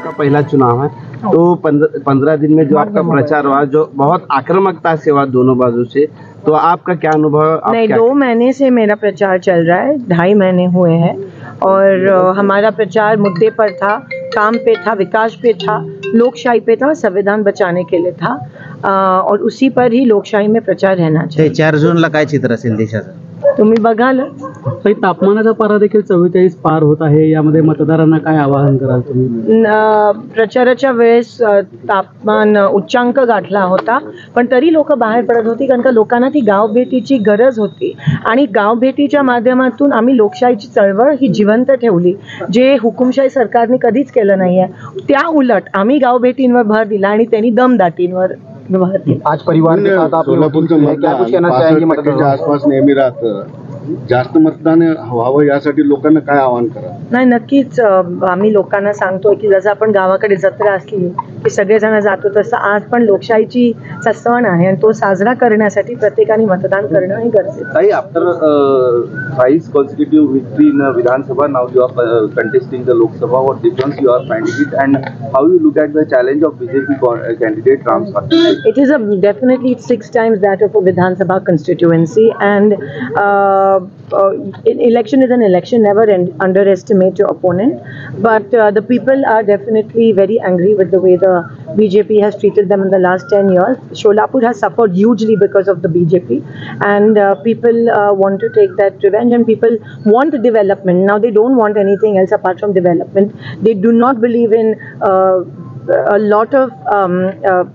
आपका पहला चुनाव है, तो 15 दिन में जो आपका प्रचार हुआ, जो बहुत आक्रामकता से हुआ दोनों बाजू से, तो आपका क्या अनुभव? नहीं, 2 महीने से मेरा प्रचार चल रहा है, 2.5 महीने हुए हैं और हमारा प्रचार मुद्दे पर था, काम पे था, विकास पे था, लोकशाही पे था, संविधान बचाने के लिए था और उसी पर ही लोकशाही में प्रचार रहना चाहिए. 4 जूनला काय चित्र असेल देशाचं? तुम्ही बघाल. ताई, तापमानाचा पारा देखील 44 पार होत आहे. यामध्ये मतदारांना काय आवाहन कराल तुम्ही? प्रचाराच्या वेळेस तापमान उच्चांक गाठला होता, पण तरी लोक बाहेर पडत होती, कारण का लोकांना ती गावभेटीची गरज होती आणि गावभेटीच्या माध्यमातून आम्ही लोकशाहीची चळवळ ही जिवंत ठेवली, जे हुकुमशाही सरकारने कधीच केलं नाही आहे. त्या उलट आम्ही गावभेटींवर भर दिला आणि त्यांनी दमदाटींवर भर दिला. आज परिवार के साथ आप सोलापूरचं क्या कुछ कहना चाहेंगे? 65% आसपास नेहमी राहतं. जास्त मतदान व्हावं यासाठी लोकांना काय आवाहन करा? नाही, नक्कीच आम्ही लोकांना सांगतो की जसं आपण गावाकडे जत्रा असली की सगळेजण जातो, तसं आज पण लोकशाहीचा सण आहे आणि तो साजरा करण्यासाठी प्रत्येकाने मतदान करणं हे गरजेचं. ताई, after thrice consecutive victory in Vidhan Sabha, now you are contesting the Lok Sabha. What difference you are finding it, and how you look at the challenge of BJP candidate Ram Swathi? It is definitely 6 times that of a Vidhan Sabha constituency, and election is an election. Never underestimate your opponent, but the people are definitely very angry with the way the BJP has treated them in the last 10 years. Sholapur has suffered hugely because of the BJP, and people want to take that revenge, and people want development. Now they don't want anything else apart from development. They do not believe in a lot of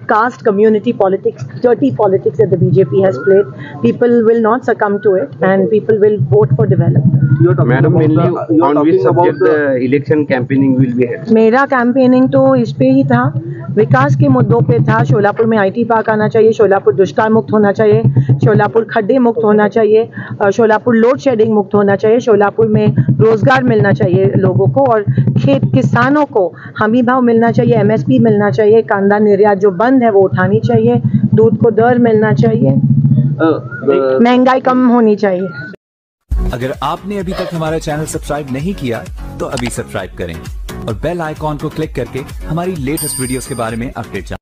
caste community politics, dirty politics that the BJP has played. People will not succumb to it, and people will vote for development. Madam, on which subject the election campaigning will be held? मेरा campaigning तो इस पे ही था, विकास के मुद्दों पे था. शोलापुर में IT park आना चाहिए, शोलापुर दुष्काल मुक्त होना चाहिए, शोलापुर खड्डे मुक्त होना चाहिए, शोलापुर लोड शेडिंग मुक्त होना चाहिए, शोलापुर में रोजगार मिलना चाहिए लोगों को, और किसानों को हमी भाव मिलना चाहिए, MSP मिलना चाहिए, कांदा निर्यात जो बंद है वो उठानी चाहिए, दूध को दर मिलना चाहिए, महंगाई कम होनी चाहिए. अगर आपने अभी तक हमारा चैनल सब्सक्राइब नहीं किया तो अभी सब्सक्राइब करें और बेल आइकॉन को क्लिक करके हमारी लेटेस्ट वीडियोस के बारे में अपडेट जानें.